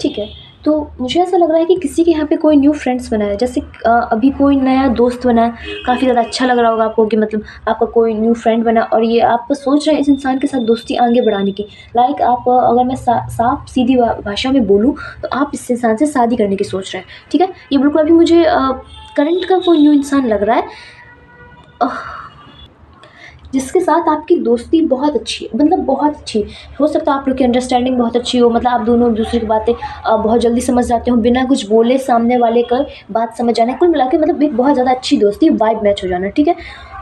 ठीक है। तो मुझे ऐसा लग रहा है कि किसी के यहाँ पे कोई न्यू फ्रेंड्स बना है, जैसे अभी कोई नया दोस्त बना है, काफ़ी ज़्यादा अच्छा लग रहा होगा आपको कि मतलब आपका कोई न्यू फ्रेंड बना और ये आप सोच रहे हैं इस इंसान के साथ दोस्ती आगे बढ़ाने की। लाइक आप अगर मैं साफ सीधी भाषा में बोलूँ तो आप इस इंसान से शादी करने की सोच रहे हैं, ठीक है? ये बिल्कुल अभी मुझे करंट का कोई न्यू इंसान लग रहा है जिसके साथ आपकी दोस्ती बहुत अच्छी है, मतलब बहुत अच्छी। हो सकता है आप लोग की अंडरस्टैंडिंग बहुत अच्छी हो, मतलब आप दोनों एक-दूसरे की बातें बहुत जल्दी समझ जाते हो, बिना कुछ बोले सामने वाले का बात समझ जाना, कुल मिला के मतलब एक बहुत ज़्यादा अच्छी दोस्ती, वाइब मैच हो जाना, ठीक है?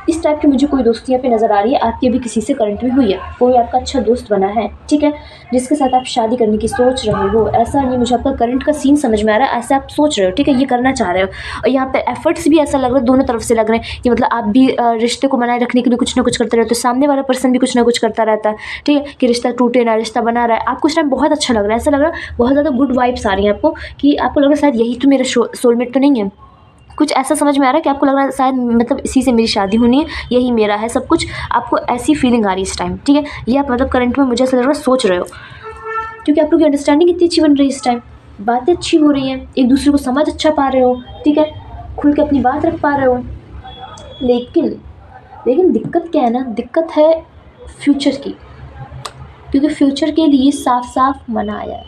इस टाइप की मुझे कोई दोस्ती यहाँ पे नज़र आ रही है, आपकी अभी किसी से करंट में हुई है, कोई आपका अच्छा दोस्त बना है, ठीक है? जिसके साथ आप शादी करने की सोच रहे हो, ऐसा नहीं मुझे आपका करंट का सीन समझ में आ रहा है, ऐसा आप सोच रहे हो, ठीक है? ये करना चाह रहे हो और यहाँ पे एफर्ट्स भी ऐसा लग रहा है दोनों तरफ से लग रहे हैं कि मतलब आप भी रिश्ते को बनाए रखने के लिए कुछ ना कुछ करते रहते हो, सामने वाला पर्सन भी कुछ ना कुछ करता रहता है, ठीक है? कि रिश्ता टूटे ना, रिश्ता बना रहा है। आपको इस टाइम बहुत अच्छा लग रहा है, ऐसा लग रहा है बहुत ज़्यादा गुड वाइब्स आ रही हैं आपको कि आपको लग रहा है शायद यही तो मेरा सोलमेट तो नहीं है। कुछ ऐसा समझ में आ रहा है कि आपको लग रहा है शायद मतलब इसी से मेरी शादी होनी है, यही मेरा है सब कुछ, आपको ऐसी फीलिंग आ रही है इस टाइम, ठीक है? ये आप मतलब करंट में मुझे ऐसा लग रहा है सोच रहे हो, क्योंकि आप लोग की अंडरस्टैंडिंग इतनी अच्छी बन रही है इस टाइम, बातें अच्छी हो रही हैं, एक दूसरे को समझ अच्छा पा रहे हो, ठीक है? खुल के अपनी बात रख पा रहे हो। लेकिन लेकिन दिक्कत क्या है ना, दिक्कत है फ्यूचर की, क्योंकि फ्यूचर के लिए साफ-साफ मना आया है,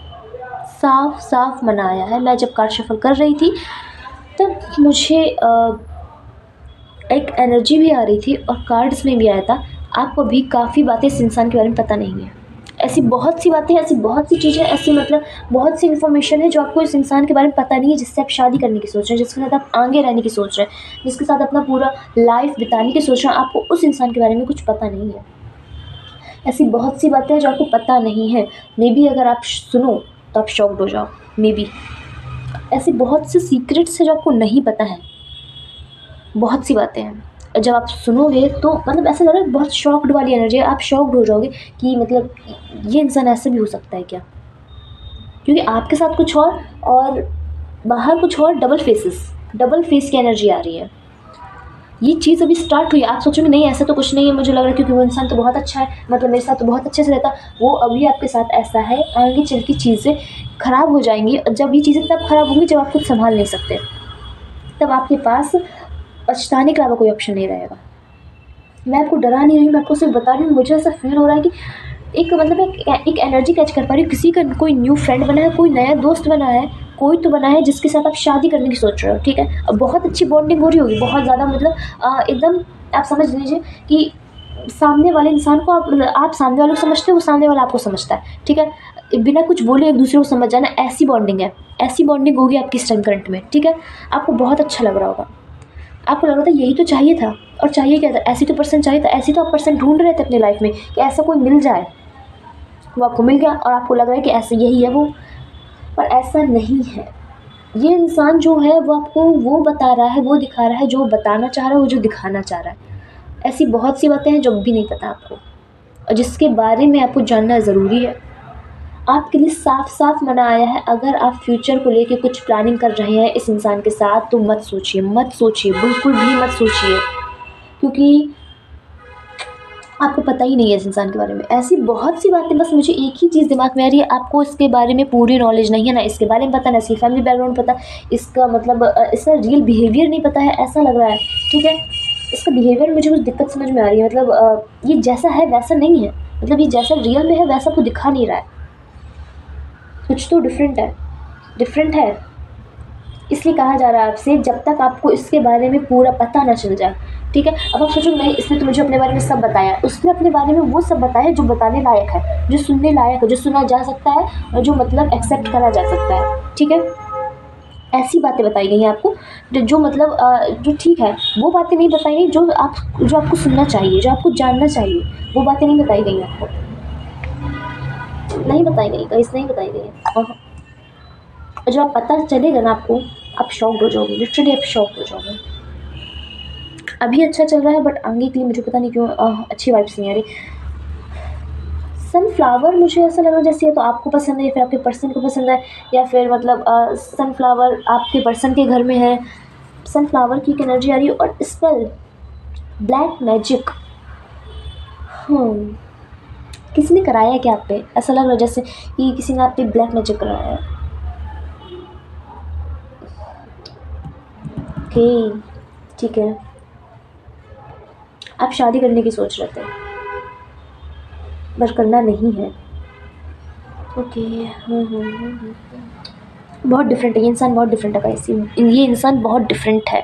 साफ-साफ मना आया है। मैं जब कार्ड शफल कर रही थी तब मुझे एक एनर्जी भी आ रही थी और कार्ड्स में भी आया था, आपको भी काफ़ी बातें इस इंसान के बारे में पता नहीं है। ऐसी बहुत सी बातें, ऐसी बहुत सी चीज़ें, ऐसी मतलब बहुत सी इन्फॉर्मेशन है जो आपको इस इंसान के बारे में पता नहीं है, जिससे आप शादी करने की सोच रहे हैं, जिसके साथ आप आगे रहने की सोच रहे हैं, जिसके साथ अपना पूरा लाइफ बिताने की सोच रहे हैं, आपको उस इंसान के बारे में कुछ पता नहीं है। ऐसी बहुत सी बातें हैं जो आपको पता नहीं है। मे बी अगर आप सुनो तो आप शॉक्ड हो जाओ, मे बी। ऐसी बहुत सी सीक्रेट्स हैं जो आपको नहीं पता है, बहुत सी बातें हैं। जब आप सुनोगे तो मतलब ऐसा लग रहा है बहुत शॉक्ड वाली एनर्जी है, आप शॉक्ड हो जाओगे कि मतलब ये इंसान ऐसे भी हो सकता है क्या? क्योंकि आपके साथ कुछ और बाहर कुछ और, डबल फेस की एनर्जी आ रही है। ये चीज़ अभी स्टार्ट हुई है, आप सोचोगे नहीं ऐसा तो कुछ नहीं है, मुझे लग रहा है क्योंकि वो इंसान तो बहुत अच्छा है, मतलब मेरे साथ तो बहुत अच्छे से रहता, वो अभी आपके साथ ऐसा है, आगे चल के चीज़ें ख़राब हो जाएँगी। जब ये चीज़ें तब ख़राब होंगी जब आप खुद सँभाल नहीं सकते, तब आपके पास पछताने के अलावा कोई ऑप्शन नहीं रहेगा। मैं आपको डरा नहीं रही हूँ, मैं आपको सिर्फ बता रही हूँ, मुझे ऐसा फ़ील हो रहा है कि एक मतलब एक एनर्जी कैच कर पा रही हूँ, किसी का कोई न्यू फ्रेंड बना है, कोई नया दोस्त बना है, कोई तो बना है जिसके साथ आप शादी करने की सोच रहे हो, ठीक है? अब बहुत अच्छी बॉन्डिंग हो रही होगी, बहुत ज़्यादा मतलब एकदम आप समझ लीजिए कि सामने वाले इंसान को आप सामने वाले को समझते हो, वो सामने वाला आपको समझता है, ठीक है? बिना कुछ बोले एक दूसरे को समझ जाना, ऐसी बॉन्डिंग है, ऐसी बॉन्डिंग होगी आपकी इस टाइम करंट में, ठीक है? आपको बहुत अच्छा लग रहा होगा। आपको लग रहा था यही तो चाहिए था, और चाहिए क्या था? ऐसी तो पर्सन चाहिए था, ऐसी तो आप पर्सन ढूँढ रहे थे अपनी लाइफ़ में कि ऐसा कोई मिल जाए। वो आपको मिल गया और आपको लग रहा है कि ऐसे यही है वो, पर ऐसा नहीं है। ये इंसान जो है वो आपको वो बता रहा है, वो दिखा रहा है जो बताना चाह रहा है, वो जो दिखाना चाह रहा है। ऐसी बहुत सी बातें हैं जो भी नहीं पता आपको और जिसके बारे में आपको जानना ज़रूरी है। आपके लिए साफ-साफ मना आया है, अगर आप फ्यूचर को लेके कुछ प्लानिंग कर रहे हैं इस इंसान के साथ तो मत सोचिए, मत सोचिए, बिल्कुल भी मत सोचिए, क्योंकि आपको पता ही नहीं है इस इंसान के बारे में। ऐसी बहुत सी बातें, बस मुझे एक ही चीज़ दिमाग में आ रही है, आपको इसके बारे में पूरी नॉलेज नहीं है, ना इसके बारे में पता, ना इसकी फैमिली बैकग्राउंड पता, इसका मतलब इसका रियल बिहेवियर नहीं पता है, ऐसा लग रहा है, ठीक है? इसका बिहेवियर मुझे कुछ दिक्कत समझ में आ रही है, मतलब ये जैसा है वैसा नहीं है, मतलब ये जैसा रियल में है वैसा आपको दिखा नहीं रहा है, कुछ तो डिफरेंट है। इसलिए कहा जा रहा है आपसे जब तक आपको इसके बारे में पूरा पता ना चल जाए, ठीक है? अब आप सोचो नहीं इसने तो मुझे अपने बारे में सब बताया, उसने अपने बारे में वो सब बताया जो बताने लायक है, जो सुनने लायक है, जो सुना जा सकता है और जो मतलब एक्सेप्ट करा जा सकता है, ठीक है? ऐसी बातें बताई गई हैं आपको जो मतलब जो ठीक है, वो बातें नहीं बताई गई जो आपको सुनना चाहिए, जो आपको जानना चाहिए, वो बातें नहीं बताई गई आपको, नहीं बताई गई, गाइस नहीं बताई गई हैं। और जब पता चलेगा ना आपको, आप शॉक्ड हो जाओगे, लिटरली आप शॉक्ड हो जाओगे। अभी अच्छा चल रहा है बट आगे के लिए मुझे पता नहीं क्यों अच्छी वाइब्स नहीं आ रही। सनफ्लावर मुझे ऐसा लग रहा है जैसे या तो आपको पसंद है या फिर आपके पर्सन को पसंद है, या फिर मतलब सनफ्लावर आपके पर्सन के घर में है। सनफ्लावर की एक एनर्जी आ रही है और स्पेल ब्लैक मैजिक, किसी ने कराया है क्या आप पे? ऐसा लग रहा है जैसे कि किसी ने आप पे ब्लैक मैजिक कराया है। ओके, ठीक है। आप शादी करने की सोच रहे थे पर करना नहीं है। ओके। बहुत डिफरेंट है ये इंसान, बहुत डिफरेंट है गाइस। ये इंसान बहुत डिफरेंट है।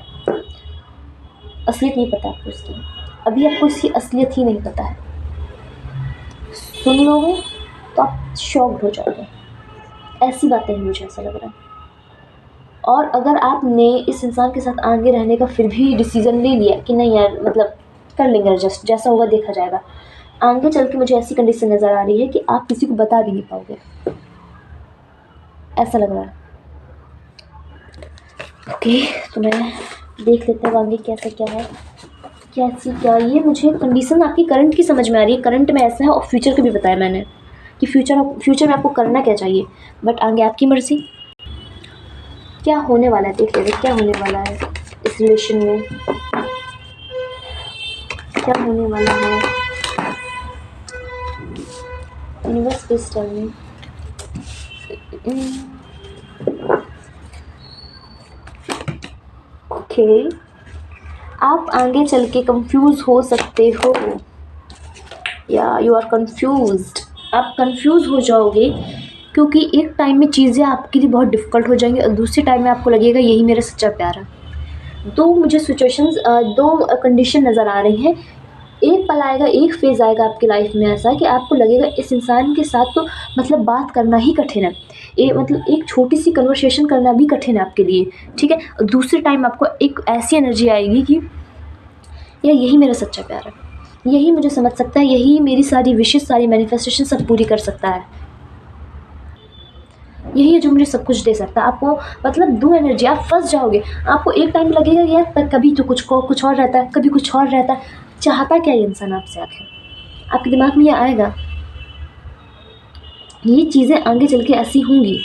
असलियत नहीं पता आपको इसकी, अभी आपको इसकी असलियत ही नहीं पता है। सुन लोगे तो आप शॉक्ड हो जाओगे। ऐसी बातें हैं, मुझे ऐसा लग रहा है। और अगर आपने इस इंसान के साथ आगे रहने का फिर भी डिसीज़न ले लिया कि नहीं यार, मतलब कर लेंगे एडजस्ट, जैसा होगा देखा जाएगा, आगे चल के मुझे ऐसी कंडीशन नज़र आ रही है कि आप किसी को बता भी नहीं पाओगे, ऐसा लग रहा है। ओके, तो मैं देख लेते हैं आगे कैसा क्या है, कैसी क्या। ये मुझे कंडीशन आपकी करंट की समझ में आ रही है, करंट में ऐसा है, और फ्यूचर का भी बताया मैंने कि फ्यूचर में आपको करना क्या चाहिए, बट आगे आपकी मर्ज़ी। क्या होने वाला है देख लेते, क्या होने वाला है इस रिलेशन में, क्या होने वाला है। Universe please tell me. Okay, आप आगे चल के कंफ्यूज हो सकते हो, या यू आर कंफ्यूज्ड। आप कंफ्यूज हो जाओगे क्योंकि एक टाइम में चीज़ें आपके लिए बहुत डिफ़िकल्ट हो जाएंगी और दूसरे टाइम में आपको लगेगा यही मेरा सच्चा प्यार है। दो मुझे सिचुएशंस, दो कंडीशन नज़र आ रही हैं। एक पल आएगा, एक फेज़ आएगा आपकी लाइफ में ऐसा कि आपको लगेगा इस इंसान के साथ तो मतलब बात करना ही कठिन है, मतलब एक छोटी सी कन्वर्सेशन करना भी कठिन है आपके लिए, ठीक है। दूसरे टाइम आपको एक ऐसी एनर्जी आएगी कि यार यही मेरा सच्चा प्यार है, यही मुझे समझ सकता है, यही मेरी सारी विशेष, सारी मैनिफेस्टेशन सब पूरी कर सकता है, यही है जो मुझे सब कुछ दे सकता है। आपको मतलब दो एनर्जी, आप फंस जाओगे। आपको एक टाइम लगेगा यार पर कभी तो कुछ और रहता है, कभी कुछ और रहता है। चाहता क्या ये इंसान आपसे आखिर, आपके दिमाग में ये आएगा। ये चीज़ें आगे चल के ऐसी होंगी।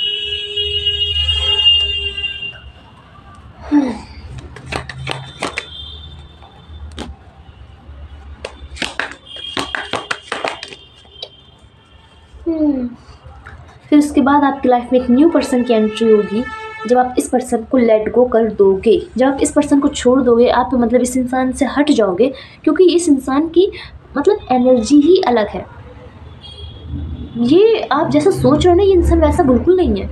फिर उसके बाद आपकी लाइफ में एक न्यू पर्सन की एंट्री होगी। जब आप इस पर्सन को लेट गो कर दोगे, जब आप इस पर्सन को छोड़ दोगे, आप मतलब इस इंसान से हट जाओगे, क्योंकि इस इंसान की मतलब एनर्जी ही अलग है। ये आप जैसा सोच रहे हो ना, ये इंसान वैसा बिल्कुल नहीं है।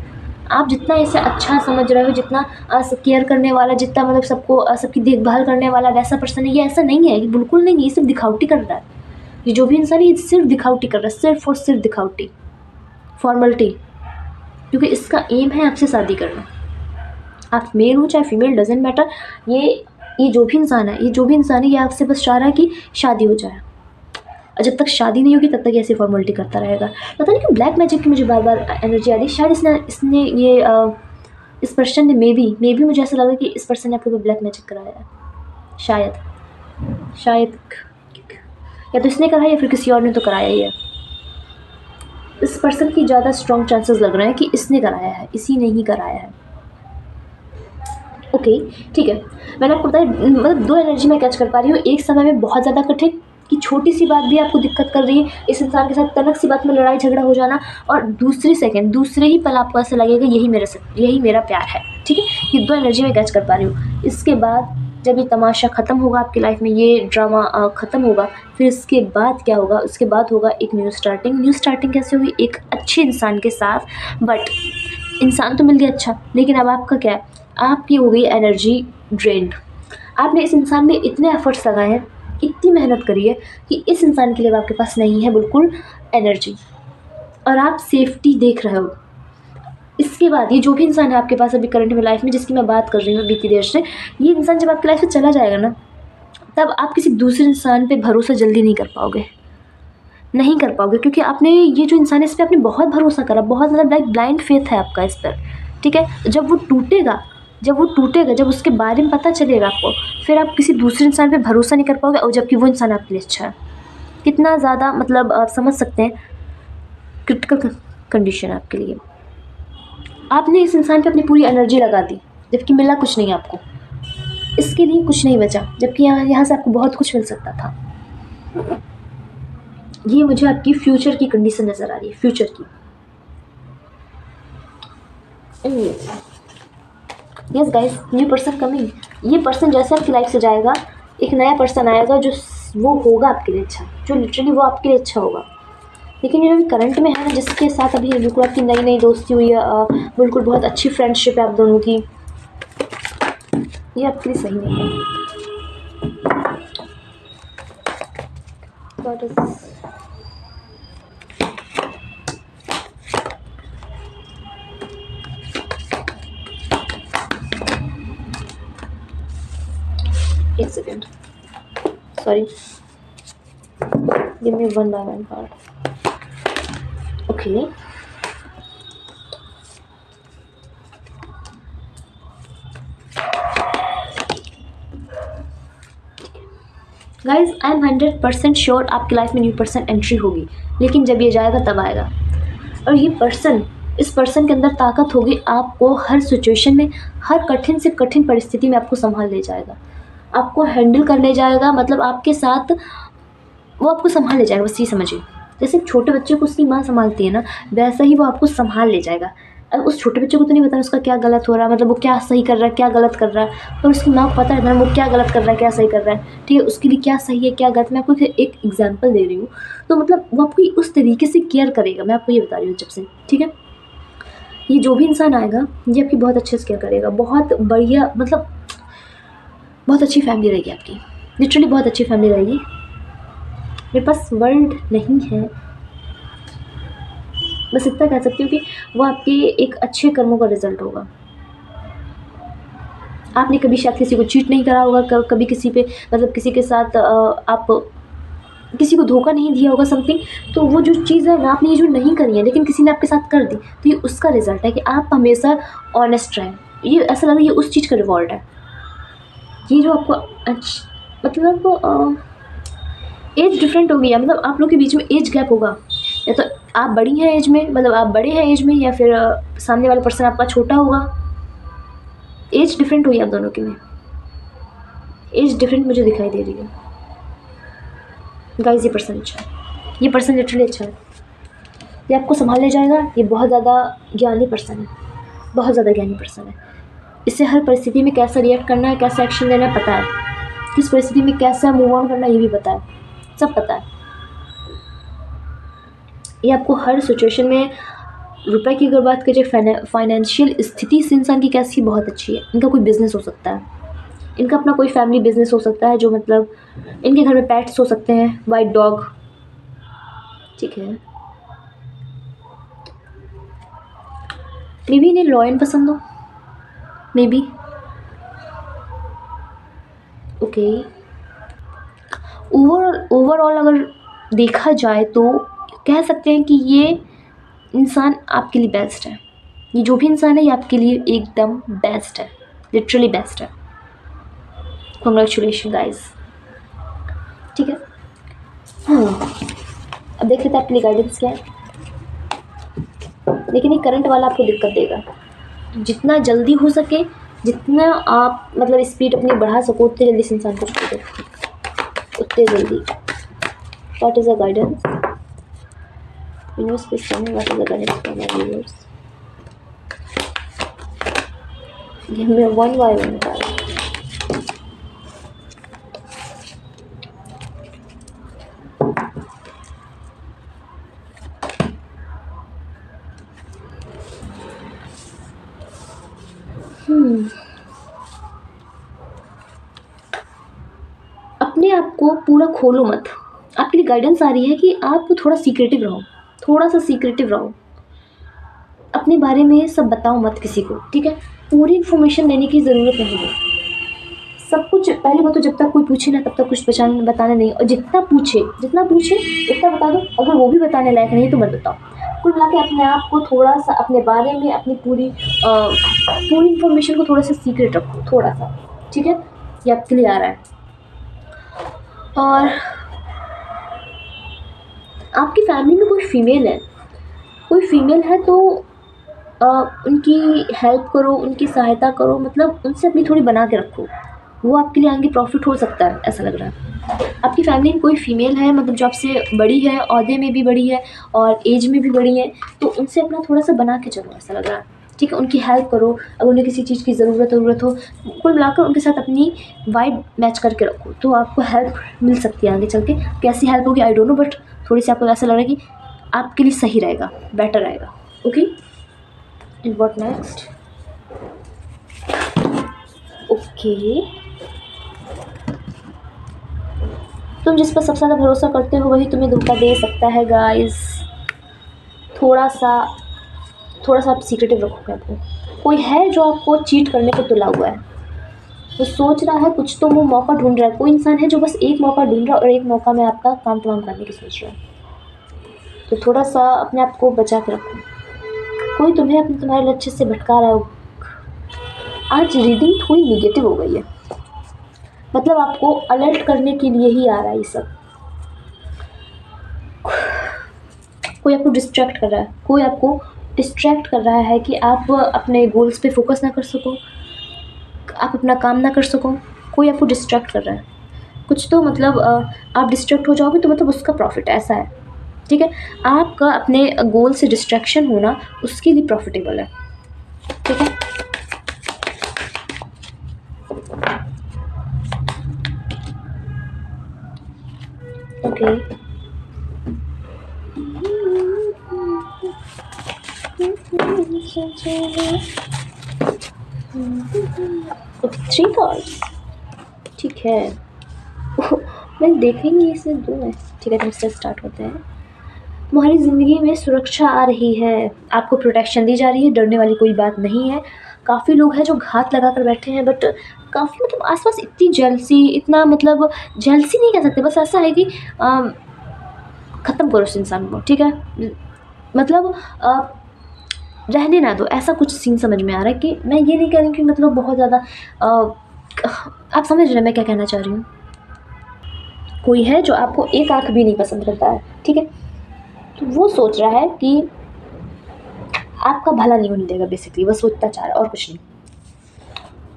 आप जितना इसे अच्छा समझ रहे हो, जितना केयर करने वाला, जितना मतलब सबको सबकी देखभाल करने वाला वैसा पर्सन है, ये ऐसा नहीं है, ये बिल्कुल नहीं है। ये सिर्फ दिखावटी कर रहा है। ये जो भी इंसान है ये सिर्फ दिखावटी कर रहा है, सिर्फ और सिर्फ दिखावटी, फॉर्मेलिटी, क्योंकि इसका एम है आपसे शादी करना। आप मेल हो चाहे फीमेल, डजेंट मैटर। ये जो भी इंसान है, ये आपसे बस चाह रहा है कि शादी हो जाए, और जब तक शादी नहीं होगी तब तक ऐसी फॉर्मेलिटी करता रहेगा। पता नहीं क्यों ब्लैक मैजिक की मुझे बार बार एनर्जी आ रही है। शायद इसने ये इस पर्सन ने मे बी मुझे ऐसा लगा कि इस पर्सन ने आपके ऊपर ब्लैक मैजिक कराया है। शायद या तो इसने कराया या फिर किसी और ने तो कराया ही है। इस पर्सन की ज़्यादा स्ट्रॉन्ग चांसेस लग रहे हैं कि इसने कराया है, इसी ने ही कराया है। ओके, ठीक है। मैंने आपको बताया, मतलब दो एनर्जी मैं कैच कर पा रही हूँ एक समय में। बहुत ज़्यादा कठिन कि छोटी सी बात भी आपको दिक्कत कर रही है, इस इंसान के साथ तनक सी बात में लड़ाई झगड़ा हो जाना, और दूसरे ही पल आपको ऐसा लगेगा यही मेरा प्यार है, ठीक है। ये दो एनर्जी मैं कैच कर पा रही हूँ। इसके बाद जब ये तमाशा ख़त्म होगा आपकी लाइफ में, ये ड्रामा ख़त्म होगा, फिर इसके बाद क्या होगा, उसके बाद होगा एक न्यू स्टार्टिंग कैसे हुई, एक अच्छे इंसान के साथ। बट इंसान तो मिल गया अच्छा, लेकिन अब आपका क्या है, आपकी हो गई एनर्जी ड्रेन्ड। आपने इस इंसान में इतने एफर्ट्स लगाए हैं, इतनी मेहनत करी है कि इस इंसान के लिए आपके पास नहीं है बिल्कुल एनर्जी, और आप सेफ्टी देख रहे हो। इसके बाद ये जो भी इंसान है आपके पास अभी करंट में लाइफ में, जिसकी मैं बात कर रही हूँ बीती देर से, ये इंसान जब आपकी लाइफ से चला जाएगा ना, तब आप किसी दूसरे इंसान पे भरोसा जल्दी नहीं कर पाओगे, क्योंकि आपने ये जो इंसान है इस पर आपने बहुत भरोसा करा, बहुत मतलब लाइक ब्लाइंड फेथ है आपका इस पर, ठीक है। जब वो टूटेगा, जब उसके बारे में पता चलेगा आपको, फिर आप किसी दूसरे इंसान पे भरोसा नहीं कर पाओगे, और जबकि वो इंसान आपके लिए अच्छा है। कितना ज़्यादा मतलब आप समझ सकते हैं क्रिटिकल कंडीशन आपके लिए। आपने इस इंसान पे अपनी पूरी एनर्जी लगा दी, जबकि मिला कुछ नहीं आपको, इसके लिए कुछ नहीं बचा, जबकि यहाँ से आपको बहुत कुछ मिल सकता था। ये मुझे आपकी फ्यूचर की कंडीशन नज़र आ रही है, फ्यूचर की। Yes guys, new person coming. ये पर्सन जैसे आपकी लाइफ से जाएगा, एक नया पर्सन आएगा जो वो होगा आपके लिए अच्छा, जो लिटरली वो आपके लिए अच्छा होगा। लेकिन ये अभी करंट में है ना, जिसके साथ अभी बिल्कुल आपकी नई नई दोस्ती हुई है, बिल्कुल बहुत अच्छी फ्रेंडशिप है आप दोनों की, ये आपके लिए सही नहीं है। What is एक second, sorry, give me one by one card. Okay. Guys I am 100% sure आपकी लाइफ में न्यू पर्सन एंट्री होगी, लेकिन जब ये जाएगा तब आएगा। और ये पर्सन, इस पर्सन के अंदर ताकत होगी, आपको हर सिचुएशन में, हर कठिन से कठिन परिस्थिति में आपको संभाल ले जाएगा, आपको हैंडल कर ले जाएगा, मतलब आपके साथ वो आपको संभाल ले जाएगा। बस ये समझिए, जैसे छोटे बच्चे को उसकी माँ संभालती है ना, वैसा ही वो आपको संभाल ले जाएगा। अब उस छोटे बच्चे को तो नहीं पता उसका क्या गलत हो रहा है, मतलब वो क्या सही कर रहा है क्या गलत कर रहा है, पर उसकी माँ को पता है ना वो क्या गलत कर रहा है क्या सही कर रहा है। ठीक है, उसके लिए क्या सही है क्या गलत। मैं आपको एक एग्जांपल दे रही हूँ, तो मतलब वो आपकी उस तरीके से केयर करेगा, मैं आपको ये बता रही हूँ जब से। ठीक है, ये जो भी इंसान आएगा ये आपकी बहुत अच्छे से केयर करेगा, बहुत बढ़िया, मतलब बहुत अच्छी फैमिली रहेगी आपकी, लिटरली बहुत अच्छी फैमिली रहेगी। मेरे पास वर्ड नहीं है, बस इतना कह सकती हूँ कि वो आपके एक अच्छे कर्मों का रिजल्ट होगा। आपने कभी शायद किसी को चीट नहीं करा होगा, कभी किसी पे, मतलब किसी के साथ आप किसी को धोखा नहीं दिया होगा समथिंग, तो वो जो चीज़ है ना आपने ये जो नहीं करी है लेकिन किसी ने आपके साथ कर दी, तो ये उसका रिजल्ट है कि आप हमेशा ऑनेस्ट रहें। ये ऐसा लग रहा है ये उस चीज़ का रिवॉर्ड है। ये जो आपको मतलब एज डिफरेंट होगी, या मतलब आप लोग के बीच में एज गैप होगा, या तो आप बड़ी हैं एज में, मतलब आप बड़े हैं एज में, या फिर सामने वाला पर्सन आपका छोटा होगा। एज डिफरेंट हुई आप दोनों की में, एज डिफरेंट मुझे दिखाई दे रही है। गाइस ये पर्सन अच्छा है, ये पर्सन लिटरली अच्छा है, ये आपको संभाल ले जाएगा। ये बहुत ज़्यादा ज्ञानी पर्सन है, बहुत ज़्यादा ज्ञानी पर्सन है। इससे हर परिस्थिति में कैसा रिएक्ट करना है, कैसा एक्शन लेना है पता है, किस परिस्थिति में कैसा मूव ऑन करना है ये भी पता है, सब पता है। ये आपको हर सिचुएशन में, रुपए की अगर बात करें, फाइनेंशियल स्थिति इस इंसान की कैसी बहुत अच्छी है। इनका कोई बिजनेस हो सकता है, इनका अपना कोई फैमिली बिजनेस हो सकता है, जो मतलब इनके घर में पेट्स हो सकते हैं, वाइट डॉग। ठीक है, मे बी इन्हें लॉयन पसंद हो, मे बी। ओके, ओवरऑल अगर देखा जाए तो कह सकते हैं कि ये इंसान आपके लिए बेस्ट है। ये जो भी इंसान है ये आपके लिए एकदम बेस्ट है, लिटरली बेस्ट है। Congratulation guys. ठीक है, अब देख लेते हैं आपके लिए गाइडेंस क्या है। लेकिन ये करंट वाला आपको दिक्कत देगा, जितना जल्दी हो सके, जितना आप मतलब स्पीड अपनी बढ़ा सको, उतने जल्दी इस इंसान को छोड़ दो, उतने जल्दी। What is the guidance? Universe, please tell me what is the guidance for my viewers. Give me a one by one card. अपने आप को पूरा खोलो मत। आपके लिए गाइडेंस आ रही है कि आप थोड़ा सीक्रेटिव रहो, थोड़ा सा सीक्रेटिव रहो, अपने बारे में सब बताओ मत किसी को। ठीक है, पूरी इन्फॉर्मेशन लेने की ज़रूरत नहीं है। सब कुछ पहली बात तो जब तक कोई पूछे ना तब तक कुछ बताना नहीं, और जितना पूछे उतना बता दो। अगर वो भी बताने लायक नहीं तो मत बताओ। कुल मिला के अपने आप को थोड़ा सा, अपने बारे में अपनी पूरी इन्फॉर्मेशन को थोड़ा सा सीक्रेट रखो, थोड़ा सा। ठीक है, ये आपके लिए आ रहा है। और आपकी फैमिली में कोई फीमेल है तो उनकी हेल्प करो, उनकी सहायता करो, मतलब उनसे अपनी थोड़ी बना के रखो, वो आपके लिए आगे प्रॉफिट हो सकता है, ऐसा लग रहा है। आपकी फैमिली में कोई फीमेल है, मतलब जो आपसे बड़ी है, ओहदे में भी बड़ी है और एज में भी बड़ी है, तो उनसे अपना थोड़ा सा बना के चलो, ऐसा लग रहा है। ठीक है, उनकी हेल्प करो, अगर उन्हें किसी चीज़ की ज़रूरत हो, कुल मिलाकर उनके साथ अपनी वाइब मैच करके रखो, तो आपको हेल्प मिल सकती है आगे चल के। कैसी हेल्प होगी आई डोंट नो, बट थोड़ी सी आपको ऐसा लग रहा है कि आपके लिए सही रहेगा, बेटर रहेगा। Okay, and what next? Okay, तुम जिस पर सबसे ज़्यादा भरोसा करते हो वही तुम्हें धोखा दे सकता है गाइस। थोड़ा सा आप सीक्रेटिव रखोगे आपको। कोई है जो आपको चीट करने को तुला हुआ है, वो सोच रहा है कुछ, तो वो मौका ढूंढ रहा है। कोई इंसान है जो बस एक मौका ढूंढ रहा है और एक मौका में आपका काम तमाम करने की सोच रहा है, तो थोड़ा सा अपने आप को बचा के रखो। कोई तुम्हारे लक्ष्य से भटका रहा हो। आज रीडिंग थोड़ी निगेटिव हो गई है, मतलब आपको अलर्ट करने के लिए ही आ रहा है ये सब। कोई आपको डिस्ट्रैक्ट कर रहा है कि आप अपने गोल्स पे फोकस ना कर सको, आप अपना काम ना कर सको। कोई आपको डिस्ट्रैक्ट कर रहा है कुछ, तो मतलब आप डिस्ट्रैक्ट हो जाओगे तो मतलब उसका प्रॉफिट ऐसा है, ठीक है। आपका अपने गोल से डिस्ट्रैक्शन होना उसके लिए प्रॉफिटेबल है, ठीक है। ओके, 3 कार्ड्स, ठीक है। मैं देखेंगे इसे 2 है, ठीक है। हमसे स्टार्ट होते हैं। तुम्हारी ज़िंदगी में सुरक्षा आ रही है, आपको प्रोटेक्शन दी जा रही है, डरने वाली कोई बात नहीं है। काफ़ी लोग हैं जो घात लगा कर बैठे हैं, बट काफ़ी मतलब आसपास इतनी जेलसी, इतना मतलब जेलसी नहीं कह सकते, बस ऐसा है कि ख़त्म करो उस इंसान को, ठीक है। मतलब रहने ना दो, ऐसा कुछ सीन समझ में आ रहा है। कि मैं ये नहीं कह रही कि मतलब बहुत ज़्यादा आप समझ रहे हैं मैं क्या कहना चाह रही हूँ। कोई है जो आपको एक आँख भी नहीं पसंद करता है, ठीक है। तो वो सोच रहा है कि आपका भला नहीं होने देगा, बेसिकली बस वो इतना चाह रहा है और कुछ नहीं।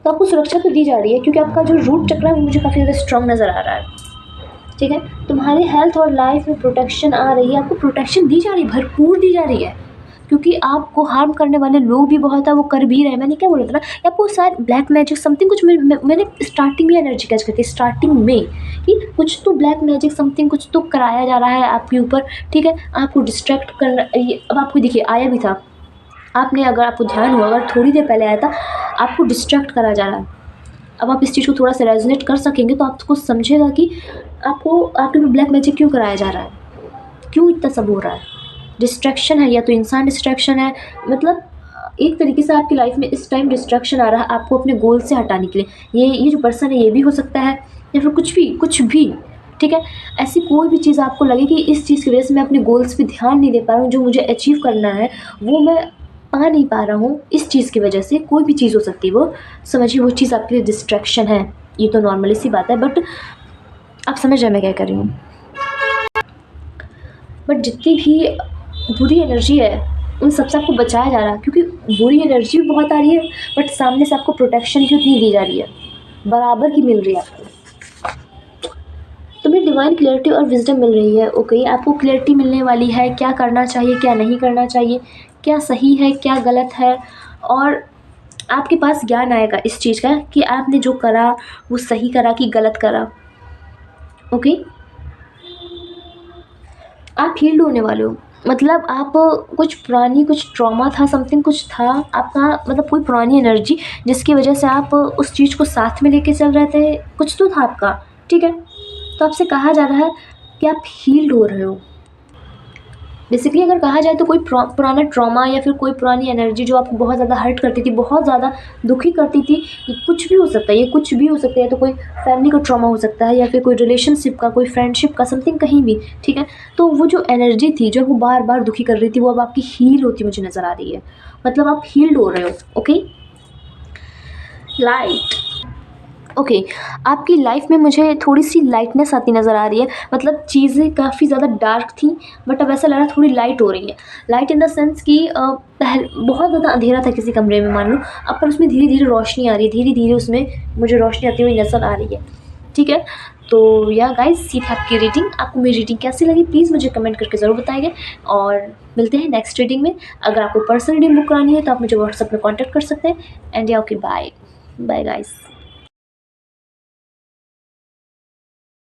तो आपको सुरक्षा तो दी जा रही है, क्योंकि आपका जो रूट चक्र है वो मुझे काफ़ी ज़्यादा स्ट्रॉन्ग नज़र आ रहा है, ठीक है। तुम्हारे हेल्थ और लाइफ में प्रोटेक्शन आ रही है, आपको प्रोटेक्शन दी जा रही है, भरपूर दी जा रही है, क्योंकि आपको हार्म करने वाले लोग भी बहुत है, वो कर भी रहे हैं। मैंने क्या बोला था ना, आपको शायद ब्लैक मैजिक समथिंग कुछ मैंने स्टार्टिंग में एनर्जी कैच करती, स्टार्टिंग में कि कुछ तो ब्लैक मैजिक समथिंग कुछ तो कराया जा रहा है आपके ऊपर, ठीक है। आपको डिस्ट्रैक्ट करना, अब आपको देखिए आया भी था, आपने अगर आपको ध्यान हुआ, अगर थोड़ी देर पहले आया था, आपको डिस्ट्रैक्ट करा जा रहा है। अब आप इस चीज़ को थोड़ा सा रेजोनेट कर सकेंगे तो आपको समझेगा कि आपको आपके में ब्लैक मैजिक क्यों कराया जा रहा है, क्यों इतना सब हो रहा है। डिस्ट्रैक्शन है, या तो इंसान डिस्ट्रैक्शन है, मतलब एक तरीके से आपकी लाइफ में इस टाइम डिस्ट्रैक्शन आ रहा है आपको अपने गोल से हटाने के लिए। ये जो पर्सन है ये भी हो सकता है, या फिर कुछ भी, ठीक है। ऐसी कोई भी चीज़ आपको लगे कि इस चीज़ की वजह से मैं अपने गोल्स पे ध्यान नहीं दे पा रहा हूँ, जो मुझे अचीव करना है वो मैं पा नहीं पा रहा हूँ, इस चीज़ की वजह से। कोई भी चीज़ हो सकती है, वो समझिए वो चीज़ आपके लिए डिस्ट्रैक्शन है। ये तो नॉर्मली सी बात है, बट आप समझ रहे हैं मैं क्या कर रही हूँ। बट जितनी भी बुरी एनर्जी है उन सबसे आपको बचाया जा रहा है, क्योंकि बुरी एनर्जी भी बहुत आ रही है, बट सामने से आपको प्रोटेक्शन भी उतनी दी जा रही है, बराबर की मिल रही है आपको। तुम्हें डिवाइन क्लैरिटी और विजडम मिल रही है, ओके। आपको क्लैरिटी मिलने वाली है, क्या करना चाहिए क्या नहीं करना चाहिए, क्या सही है क्या गलत है, और आपके पास ज्ञान आएगा इस चीज़ का कि आपने जो करा वो सही करा कि गलत करा, ओके। आप हील्ड होने वाले हो, मतलब आप कुछ ट्रॉमा था, समथिंग कुछ था आपका, मतलब कोई पुरानी एनर्जी जिसकी वजह से आप उस चीज़ को साथ में लेके चल रहे थे, कुछ तो था आपका, ठीक है। तो आपसे कहा जा रहा है कि आप हील्ड हो रहे हो। बेसिकली अगर कहा जाए तो कोई पुराना ट्रॉमा या फिर कोई पुरानी एनर्जी जो आपको बहुत ज़्यादा हर्ट करती थी, बहुत ज़्यादा दुखी करती थी, ये कुछ भी हो सकता है, ये कुछ भी हो सकता है। तो कोई फैमिली का ट्रॉमा हो सकता है, या फिर कोई रिलेशनशिप का, कोई फ्रेंडशिप का, समथिंग कहीं भी, ठीक है। तो वो जो एनर्जी थी जो वो बार बार दुखी कर रही थी, वो अब आपकी हील होती मुझे नज़र आ रही है, मतलब आप हील्ड हो रहे हो, ओके। Light, okay. आपकी लाइफ में मुझे थोड़ी सी लाइटनेस आती नज़र आ रही है, मतलब चीज़ें काफ़ी ज़्यादा डार्क थी, बट अब ऐसा लग रहा है थोड़ी लाइट हो रही है। लाइट इन द सेंस कि बहुत ज़्यादा अंधेरा था किसी कमरे में, मान लो, अब पर उसमें धीरे धीरे रोशनी आ रही है, धीरे धीरे उसमें मुझे रोशनी आती हुई नज़र आ रही है, ठीक है। तो या गाइस, ये था आपकी रीडिंग। आपको मेरी रीडिंग कैसी लगी प्लीज़ मुझे कमेंट करके ज़रूर बताइए, और मिलते हैं नेक्स्ट रीडिंग में। अगर आपको पर्सनल रीडिंग बुक करानी है तो आप मुझे व्हाट्सएप में कॉन्टैक्ट कर सकते हैं। एंड या ओके, बाय बाय गाइस।